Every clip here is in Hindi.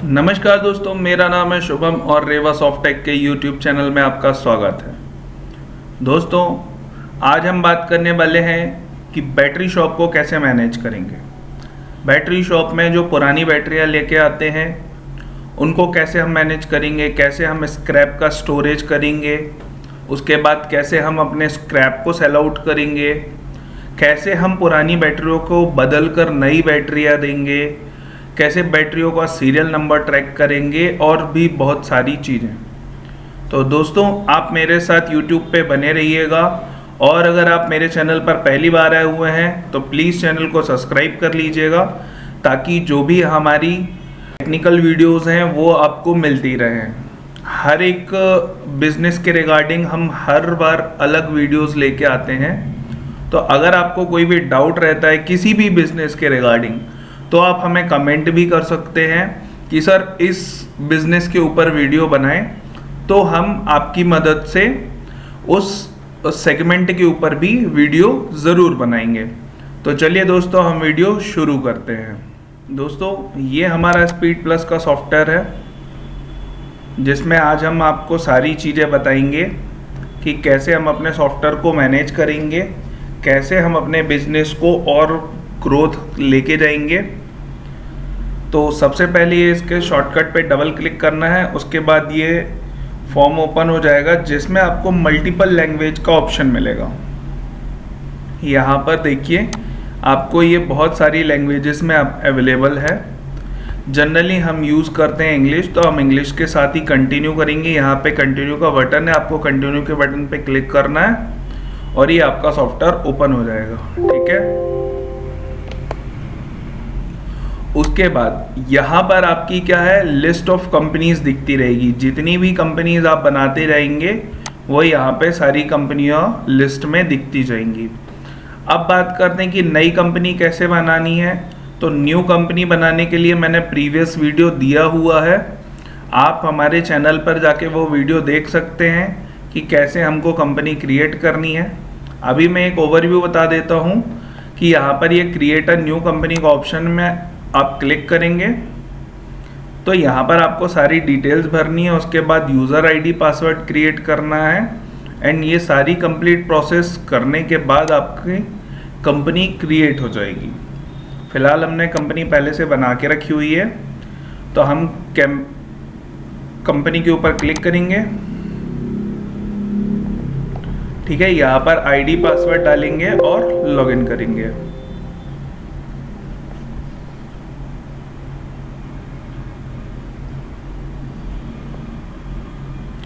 नमस्कार दोस्तों, मेरा नाम है शुभम और रेवा सॉफ्टटेक के यूट्यूब चैनल में आपका स्वागत है। दोस्तों, आज हम बात करने वाले हैं कि बैटरी शॉप को कैसे मैनेज करेंगे। बैटरी शॉप में जो पुरानी बैटरियां लेके आते हैं उनको कैसे हम मैनेज करेंगे, कैसे हम स्क्रैप का स्टोरेज करेंगे, उसके बाद कैसे हम अपने स्क्रैप को सेल आउट करेंगे, कैसे हम पुरानी बैटरियों को बदल कर नई बैटरियाँ देंगे, कैसे बैटरियों का सीरियल नंबर ट्रैक करेंगे और भी बहुत सारी चीज़ें। तो दोस्तों, आप मेरे साथ YouTube पे बने रहिएगा और अगर आप मेरे चैनल पर पहली बार आए हुए हैं तो प्लीज़ चैनल को सब्सक्राइब कर लीजिएगा ताकि जो भी हमारी टेक्निकल वीडियोस हैं वो आपको मिलती रहें। हर एक बिज़नेस के रिगार्डिंग हम हर बार अलग वीडियोस लेके आते हैं, तो अगर आपको कोई भी डाउट रहता है किसी भी बिज़नेस के रिगार्डिंग तो आप हमें कमेंट भी कर सकते हैं कि सर इस बिज़नेस के ऊपर वीडियो बनाएं, तो हम आपकी मदद से उस सेगमेंट के ऊपर भी वीडियो ज़रूर बनाएंगे। तो चलिए दोस्तों, हम वीडियो शुरू करते हैं। दोस्तों, ये हमारा स्पीड प्लस का सॉफ्टवेयर है जिसमें आज हम आपको सारी चीज़ें बताएंगे कि कैसे हम अपने सॉफ्टवेयर को मैनेज करेंगे, कैसे हम अपने बिजनेस को और ग्रोथ लेके जाएंगे। तो सबसे पहले ये इसके शॉर्टकट पे डबल क्लिक करना है, उसके बाद ये फॉर्म ओपन हो जाएगा जिसमें आपको मल्टीपल लैंग्वेज का ऑप्शन मिलेगा। यहाँ पर देखिए, आपको ये बहुत सारी लैंग्वेजेस में अवेलेबल है। जनरली हम यूज़ करते हैं इंग्लिश, तो हम इंग्लिश के साथ ही कंटिन्यू करेंगे। यहाँ पे कंटिन्यू का बटन है, आपको कंटिन्यू के बटन पे क्लिक करना है और ये आपका सॉफ्टवेयर ओपन हो जाएगा। ठीक है, उसके बाद यहाँ पर आपकी क्या है, लिस्ट ऑफ कंपनीज दिखती रहेगी। जितनी भी कंपनीज आप बनाते जाएंगे वो यहाँ पे सारी कंपनियाँ लिस्ट में दिखती जाएंगी। अब बात करते हैं कि नई कंपनी कैसे बनानी है। तो न्यू कंपनी बनाने के लिए मैंने प्रीवियस वीडियो दिया हुआ है, आप हमारे चैनल पर जाके वो वीडियो देख सकते हैं कि कैसे हमको कंपनी क्रिएट करनी है। अभी मैं एक ओवरव्यू बता देता हूँ कि यहाँ पर ये क्रिएट अ न्यू कंपनी का ऑप्शन में आप क्लिक करेंगे तो यहाँ पर आपको सारी डिटेल्स भरनी है, उसके बाद यूज़र आईडी पासवर्ड क्रिएट करना है एंड ये सारी कंप्लीट प्रोसेस करने के बाद आपकी कंपनी क्रिएट हो जाएगी। फिलहाल हमने कंपनी पहले से बना के रखी हुई है, तो हम कंपनी के ऊपर क्लिक करेंगे। ठीक है, यहाँ पर आईडी पासवर्ड डालेंगे और लॉगिन करेंगे।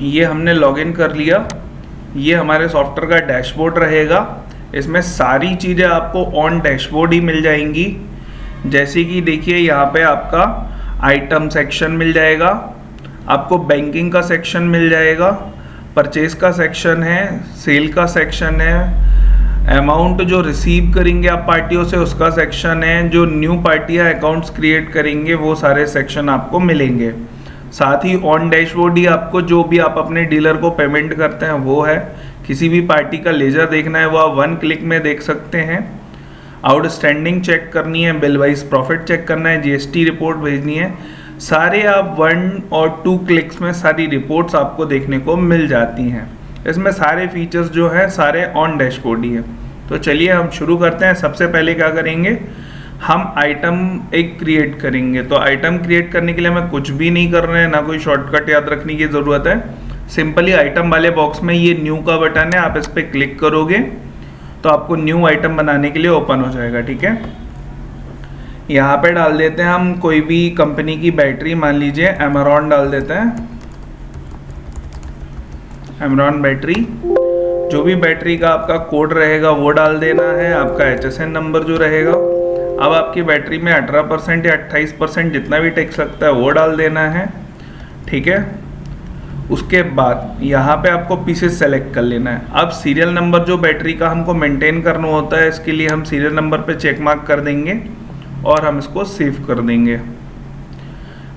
ये हमने लॉगिन कर लिया। ये हमारे सॉफ्टवेयर का डैशबोर्ड रहेगा, इसमें सारी चीज़ें आपको ऑन डैशबोर्ड ही मिल जाएंगी। जैसे कि देखिए, यहाँ पे आपका आइटम सेक्शन मिल जाएगा, आपको बैंकिंग का सेक्शन मिल जाएगा, परचेज का सेक्शन है, सेल का सेक्शन है, अमाउंट जो रिसीव करेंगे आप पार्टियों से उसका सेक्शन है, जो न्यू पार्टियाँ अकाउंट्स क्रिएट करेंगे वो सारे सेक्शन आपको मिलेंगे। साथ ही ऑन डैशबोर्ड ही आपको जो भी आप अपने डीलर को पेमेंट करते हैं वो है। किसी भी पार्टी का लेजर देखना है वो आप 1 क्लिक में देख सकते हैं। आउटस्टैंडिंग चेक करनी है, बिल वाइज प्रॉफिट चेक करना है, जीएसटी रिपोर्ट भेजनी है, सारे आप 1 और 2 क्लिक्स में सारी रिपोर्ट्स आपको देखने को मिल जाती हैं। इसमें सारे फीचर्स जो हैं सारे ऑन डैशबोर्ड ही है। तो चलिए हम शुरू करते हैं। सबसे पहले क्या करेंगे, हम आइटम एक क्रिएट करेंगे। तो आइटम क्रिएट करने के लिए हमें कुछ भी नहीं कर रहे हैं, ना कोई शॉर्टकट याद रखने की ज़रूरत है। सिंपली आइटम वाले बॉक्स में ये न्यू का बटन है, आप इस पर क्लिक करोगे तो आपको न्यू आइटम बनाने के लिए ओपन हो जाएगा। ठीक है, यहाँ पे डाल देते हैं हम कोई भी कंपनी की बैटरी, मान लीजिए एमरॉन डाल देते हैं, एमरॉन बैटरी। जो भी बैटरी का आपका कोड रहेगा वो डाल देना है, आपका HSN नंबर जो रहेगा। अब आपकी बैटरी में 18% या 28% जितना भी टैक्स लगता है वो डाल देना है। ठीक है, उसके बाद यहाँ पे आपको पीसेस सेलेक्ट कर लेना है। अब सीरियल नंबर जो बैटरी का हमको मेंटेन करना होता है, इसके लिए हम सीरियल नंबर पे चेक मार्क कर देंगे और हम इसको सेव कर देंगे।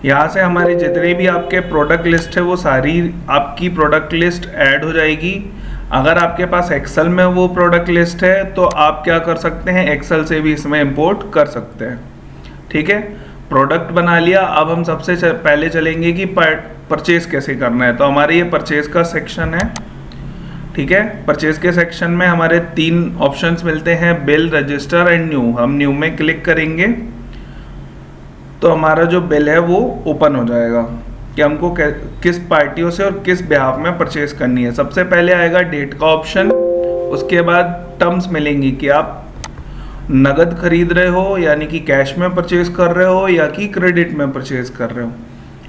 यहाँ से हमारी जितने भी आपके प्रोडक्ट लिस्ट है वो सारी आपकी प्रोडक्ट लिस्ट ऐड हो जाएगी। अगर आपके पास एक्सेल में वो प्रोडक्ट लिस्ट है तो आप क्या कर सकते हैं, एक्सेल से भी इसमें इंपोर्ट कर सकते हैं। ठीक है, प्रोडक्ट बना लिया। अब हम सबसे पहले चलेंगे कि परचेज कैसे करना है। तो हमारे ये परचेज का सेक्शन है, ठीक है। परचेज के सेक्शन में हमारे 3 ऑप्शंस मिलते हैं, बिल, रजिस्टर एंड न्यू। हम न्यू में क्लिक करेंगे तो हमारा जो बिल है वो ओपन हो जाएगा कि हमको किस पार्टियों से और किस बिहाफ में परचेज करनी है। सबसे पहले आएगा डेट का ऑप्शन, उसके बाद टर्म्स मिलेंगी कि आप नगद खरीद रहे हो यानी कि कैश में परचेज कर रहे हो या कि क्रेडिट में परचेज कर रहे हो।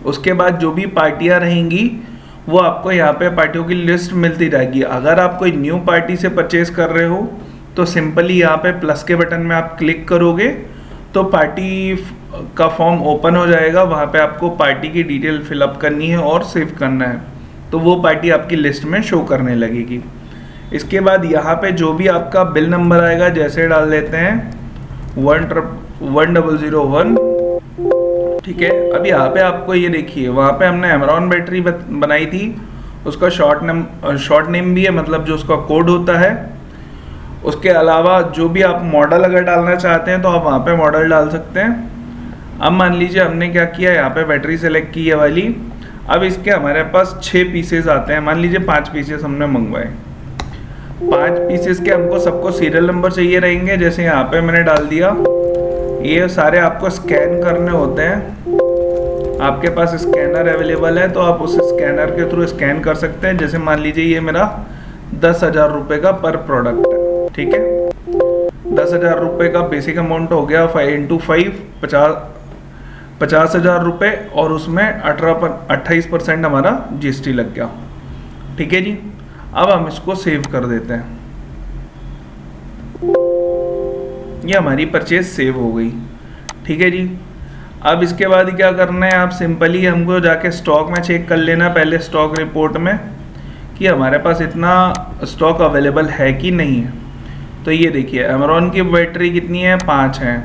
उसके बाद जो भी पार्टियां रहेंगी वो आपको यहाँ पे पार्टियों की लिस्ट मिलती जाएगी। अगर आप कोई न्यू पार्टी से परचेज कर रहे हो तो सिंपली यहाँ पे प्लस के बटन में आप क्लिक करोगे तो पार्टी का फॉर्म ओपन हो जाएगा। वहाँ पे आपको पार्टी की डिटेल फिलअप करनी है और सेव करना है, तो वो पार्टी आपकी लिस्ट में शो करने लगेगी। इसके बाद यहाँ पे जो भी आपका बिल नंबर आएगा, जैसे डाल देते हैं 1001, ठीक है। अब यहाँ पे आपको ये देखिए, वहाँ पे हमने एमरॉन बैटरी बनाई थी, उसका शॉर्ट नेम भी है, मतलब जो उसका कोड होता है। उसके अलावा जो भी आप मॉडल अगर डालना चाहते हैं तो आप वहाँ पे मॉडल डाल सकते हैं। अब मान लीजिए हमने क्या किया, यहाँ पे बैटरी सेलेक्ट की है वाली। अब इसके हमारे पास 6 पीसेस आते हैं, मान लीजिए 5 पीसेस हमने मंगवाए। 5 पीसेस के हमको सबको सीरियल नंबर चाहिए रहेंगे, जैसे यहाँ पे मैंने डाल दिया। ये सारे आपको स्कैन करने होते हैं। आपके पास स्कैनर अवेलेबल है तो आप उस स्कैनर के थ्रू स्कैन कर सकते हैं। जैसे मान लीजिए ये मेरा 10,000 रुपये का पर प्रोडक्ट है, ठीक है। 10,000 रुपये का बेसिक अमाउंट हो गया 5 × 5 50,000 रुपये, और उसमें 28% हमारा GST लग गया, ठीक है जी। अब हम इसको सेव कर देते हैं, ये हमारी परचेज सेव हो गई, ठीक है जी। अब इसके बाद क्या करना है, आप सिंपली हमको जाके स्टॉक में चेक कर लेना पहले स्टॉक रिपोर्ट में कि हमारे पास इतना स्टॉक अवेलेबल है कि नहीं है। तो ये देखिए एमरॉन की बैटरी कितनी है, 5 है,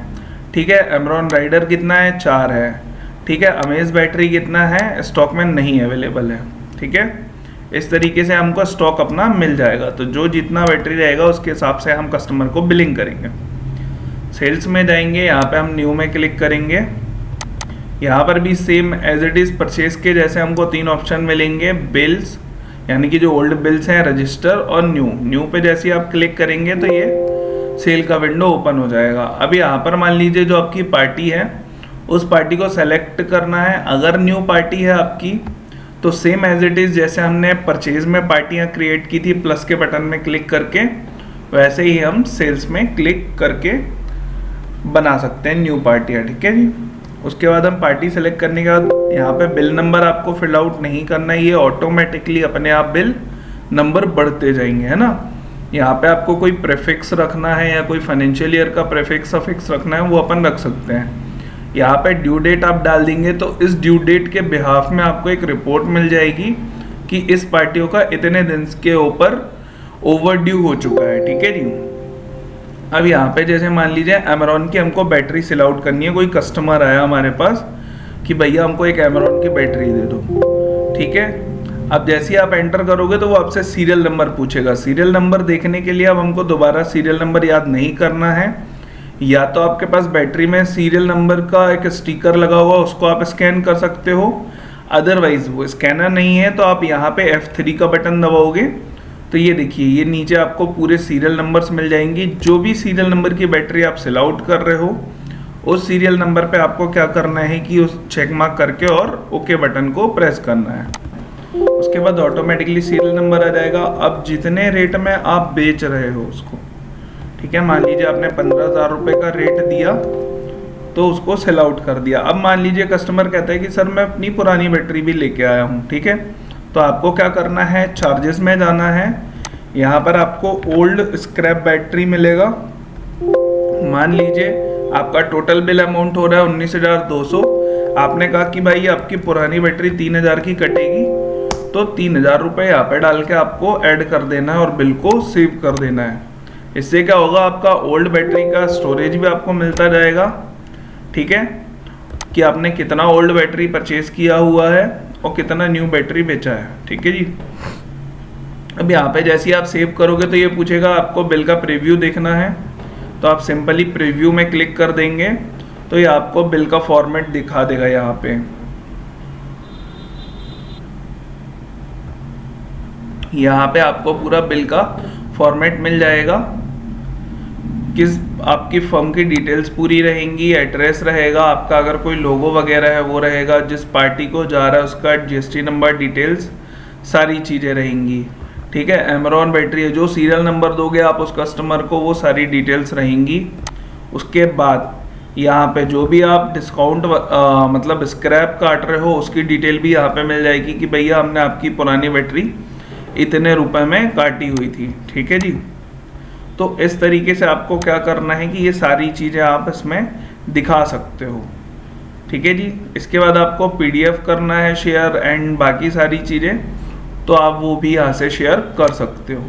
ठीक है। एमरॉन राइडर कितना है, 4 है, ठीक है। अमेज बैटरी कितना है, स्टॉक में नहीं अवेलेबल है, ठीक है। इस तरीके से हमको स्टॉक अपना मिल जाएगा। तो जो जितना बैटरी रहेगा उसके हिसाब से हम कस्टमर को बिलिंग करेंगे। सेल्स में जाएंगे, यहाँ पे हम न्यू में क्लिक करेंगे। यहाँ पर भी same as it is purchase के जैसे हमको 3 ऑप्शन मिलेंगे, बिल्स यानी कि जो ओल्ड बिल्स हैं, रजिस्टर और न्यू पे जैसे आप क्लिक करेंगे तो ये सेल का विंडो ओपन हो जाएगा। अब यहाँ पर मान लीजिए जो आपकी पार्टी है उस पार्टी को सेलेक्ट करना है। अगर न्यू पार्टी है आपकी तो सेम एज इट इज़ जैसे हमने परचेज में पार्टियाँ क्रिएट की थी प्लस के बटन में क्लिक करके, वैसे ही हम सेल्स में क्लिक करके बना सकते हैं न्यू पार्टियाँ, ठीक है जी। उसके बाद हम पार्टी सेलेक्ट करने के बाद यहाँ पे बिल नंबर आपको फिल आउट नहीं करना है, ये ऑटोमेटिकली अपने आप बिल नंबर बढ़ते जाएंगे, है ना। यहाँ पे आपको कोई प्रेफिक्स रखना है या कोई फाइनेंशियल ईयर का प्रेफिक्स अफिक्स रखना है वो अपन रख सकते हैं। यहाँ पे ड्यू डेट आप डाल देंगे तो इस ड्यू डेट के बिहाफ में आपको एक रिपोर्ट मिल जाएगी कि इस पार्टियों का इतने दिन के ऊपर ओवर ड्यू हो चुका है, ठीक है जी। अब यहाँ पे जैसे मान लीजिए एमरॉन की हमको बैटरी सेल आउट करनी है, कोई कस्टमर आया हमारे पास कि भैया हमको एक एमरॉन की बैटरी दे दो, ठीक है। अब जैसे ही आप एंटर करोगे तो वो आपसे सीरियल नंबर पूछेगा। सीरियल नंबर देखने के लिए अब हमको दोबारा सीरियल नंबर याद नहीं करना है, या तो आपके पास बैटरी में सीरियल नंबर का एक स्टिकर लगा हुआ उसको आप स्कैन कर सकते हो। अदरवाइज वो स्कैनर नहीं है तो आप यहाँ पे F3 का बटन दबाओगे तो ये देखिए ये नीचे आपको पूरे सीरियल नंबर्स मिल जाएंगी। जो भी सीरियल नंबर की बैटरी आप सेल आउट कर रहे हो उस सीरियल नंबर पे आपको क्या करना है कि उस चेक मार्क करके और ओके बटन को प्रेस करना है। उसके बाद ऑटोमेटिकली सीरियल नंबर आ जाएगा। अब जितने रेट में आप बेच रहे हो उसको, ठीक है, मान लीजिए आपने 15,000 रुपये का रेट दिया तो उसको सेल आउट कर दिया। अब मान लीजिए कस्टमर कहता है कि सर मैं अपनी पुरानी बैटरी भी लेके आया हूँ, ठीक है। तो आपको क्या करना है, चार्जेस में जाना है। यहाँ पर आपको ओल्ड स्क्रैप बैटरी मिलेगा। मान लीजिए आपका टोटल बिल अमाउंट हो रहा है 19,200। आपने कहा कि भाई आपकी पुरानी बैटरी 3,000 की कटेगी, तो 3,000 रुपये यहाँ पे डाल के आपको ऐड कर देना है और बिल को सेव कर देना है। इससे क्या होगा, आपका ओल्ड बैटरी का स्टोरेज भी आपको मिलता जाएगा, ठीक है, कि आपने कितना ओल्ड बैटरी परचेज किया हुआ है और कितना न्यू बैटरी बेचा है, ठीक है जी। अब यहाँ पे जैसे ही आप सेव करोगे तो ये पूछेगा आपको बिल का प्रीव्यू देखना है, तो आप सिंपली प्रीव्यू में क्लिक कर देंगे तो ये आपको बिल का फॉर्मेट दिखा देगा यहाँ पे। यहाँ पे आपको पूरा बिल का फॉर्मेट मिल जाएगा, किस आपकी फर्म की डिटेल्स पूरी रहेंगी, एड्रेस रहेगा आपका, अगर कोई लोगो वगैरह है वो रहेगा, जिस पार्टी को जा रहा है उसका जीएसटी नंबर, डिटेल्स सारी चीज़ें रहेंगी। ठीक है, एमरॉन बैटरी है, जो सीरियल नंबर दोगे आप उस कस्टमर को वो सारी डिटेल्स रहेंगी। उसके बाद यहाँ पे जो भी आप डिस्काउंट मतलब स्क्रैप काट रहे हो उसकी डिटेल भी यहाँ पे मिल जाएगी कि भैया हमने आपकी पुरानी बैटरी इतने रुपए में काटी हुई थी। ठीक है जी, तो इस तरीके से आपको क्या करना है कि ये सारी चीज़ें आप इसमें दिखा सकते हो। ठीक है जी, इसके बाद आपको पीडीएफ करना है शेयर एंड बाकी सारी चीज़ें, तो आप वो भी यहाँ से शेयर कर सकते हो।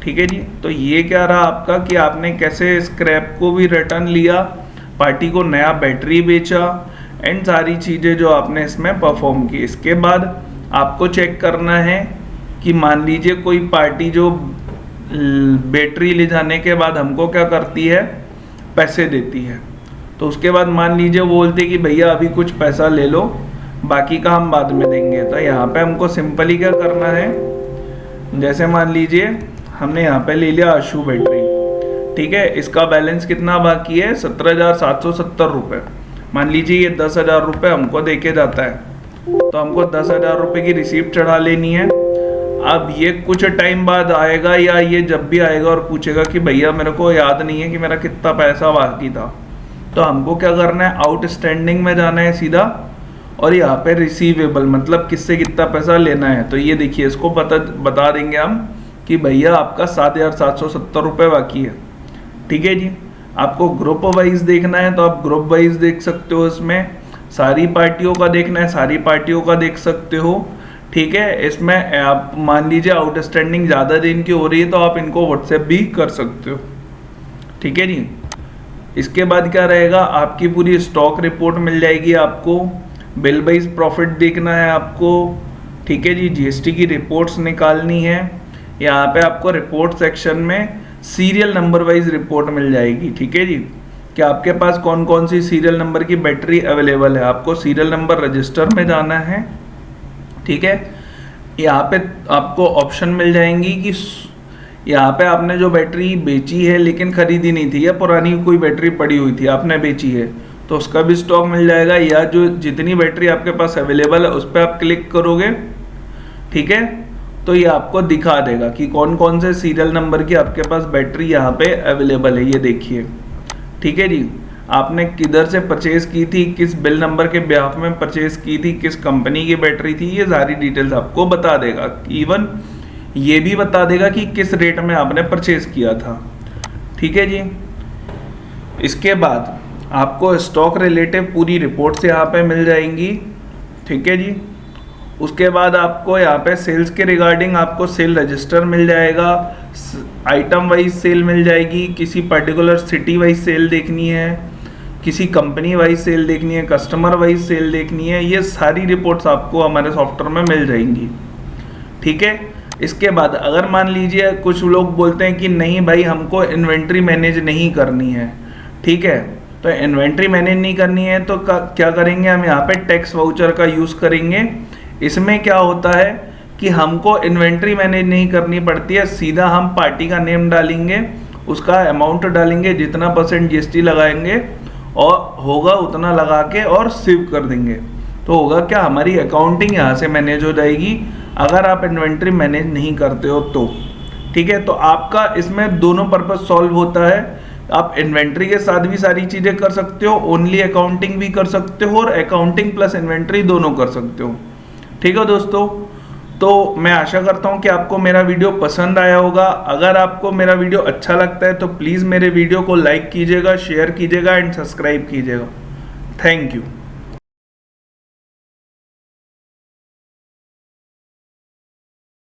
ठीक है जी, तो ये क्या रहा आपका कि आपने कैसे स्क्रैप को भी रिटर्न लिया, पार्टी को नया बैटरी बेचा एंड सारी चीज़ें जो आपने इसमें परफॉर्म की। इसके बाद आपको चेक करना है कि मान लीजिए कोई पार्टी जो बैटरी ले जाने के बाद हमको क्या करती है, पैसे देती है, तो उसके बाद मान लीजिए वो बोलते कि भैया अभी कुछ पैसा ले लो, बाकी का हम बाद में देंगे। तो यहाँ पे हमको सिंपली क्या करना है, जैसे मान लीजिए हमने यहाँ पे ले लिया आशु बैटरी, ठीक है, इसका बैलेंस कितना बाकी है, 17,770 रुपये। मान लीजिए ये 10,000 रुपये हमको दे के जाता है, तो हमको 10,000 रुपये की रिसीप्ट चढ़ा लेनी है। अब ये कुछ टाइम बाद आएगा या ये जब भी आएगा और पूछेगा कि भैया मेरे को याद नहीं है कि मेरा कितना पैसा बाकी था, तो हमको क्या करना है, आउटस्टैंडिंग में जाना है सीधा और यहाँ पे रिसीवेबल मतलब किससे कितना पैसा लेना है। तो ये देखिए इसको बता देंगे हम कि भैया आपका 7,770 रुपये बाकी है। ठीक है जी, आपको ग्रुप वाइज देखना है तो आप ग्रुप वाइज देख सकते हो, इसमें सारी पार्टियों का देखना है सारी पार्टियों का देख सकते हो। ठीक है, इसमें आप मान लीजिए आउटस्टैंडिंग ज़्यादा दिन की हो रही है तो आप इनको व्हाट्सएप भी कर सकते हो। ठीक है जी, इसके बाद क्या रहेगा, आपकी पूरी स्टॉक रिपोर्ट मिल जाएगी आपको, बिल वाइज प्रॉफिट देखना है आपको। ठीक है जी, जीएसटी की रिपोर्ट्स निकालनी है। यहाँ पे आपको रिपोर्ट सेक्शन में सीरियल नंबर वाइज रिपोर्ट मिल जाएगी। ठीक है जी, कि आपके पास कौन कौन सी सीरियल नंबर की बैटरी अवेलेबल है, आपको सीरियल नंबर रजिस्टर में जाना है। ठीक है, यहाँ पे आपको ऑप्शन मिल जाएंगी कि यहाँ पे आपने जो बैटरी बेची है लेकिन खरीदी नहीं थी, या पुरानी कोई बैटरी पड़ी हुई थी आपने बेची है, तो उसका भी स्टॉक मिल जाएगा, या जो जितनी बैटरी आपके पास अवेलेबल है उस पर आप क्लिक करोगे। ठीक है, तो ये आपको दिखा देगा कि कौन कौन से सीरियल नंबर की आपके पास बैटरी यहाँ पे अवेलेबल है, ये देखिए। ठीक है जी, आपने किधर से परचेज की थी, किस बिल नंबर के ब्याफ में परचेज की थी, किस कंपनी की बैटरी थी, ये सारी डिटेल्स आपको बता देगा। इवन ये भी बता देगा कि किस रेट में आपने परचेज किया था। ठीक है जी, इसके बाद आपको स्टॉक रिलेटिव पूरी रिपोर्ट्स यहाँ पे मिल जाएंगी। ठीक है जी, उसके बाद आपको यहाँ पे सेल्स के रिगार्डिंग आपको सेल रजिस्टर मिल जाएगा, आइटम वाइज सेल मिल जाएगी, किसी पर्टिकुलर सिटी वाइज सेल देखनी है, किसी कंपनी वाइज सेल देखनी है, कस्टमर वाइज सेल देखनी है, ये सारी रिपोर्ट्स आपको हमारे सॉफ्टवेयर में मिल जाएंगी। ठीक है, इसके बाद अगर मान लीजिए कुछ लोग बोलते हैं कि नहीं भाई हमको इन्वेंट्री मैनेज नहीं करनी है, ठीक है, तो इन्वेंट्री मैनेज नहीं करनी है तो क्या करेंगे, हम यहाँ पे टैक्स वाउचर का यूज़ करेंगे। इसमें क्या होता है कि हमको इन्वेंट्री मैनेज नहीं करनी पड़ती है, सीधा हम पार्टी का नेम डालेंगे, उसका अमाउंट डालेंगे, जितना % जीएसटी लगाएंगे और होगा उतना लगा के और सेव कर देंगे, तो होगा क्या, हमारी अकाउंटिंग यहाँ से मैनेज हो जाएगी अगर आप इन्वेंट्री मैनेज नहीं करते हो तो। ठीक है, तो आपका इसमें दोनों पर्पस सॉल्व होता है, आप इन्वेंट्री के साथ भी सारी चीज़ें कर सकते हो, ओनली अकाउंटिंग भी कर सकते हो और अकाउंटिंग प्लस इन्वेंट्री दोनों कर सकते हो। ठीक है दोस्तों, तो मैं आशा करता हूँ कि आपको मेरा वीडियो पसंद आया होगा। अगर आपको मेरा वीडियो अच्छा लगता है तो प्लीज़ मेरे वीडियो को लाइक कीजिएगा, शेयर कीजिएगा एंड सब्सक्राइब कीजिएगा। Thank you.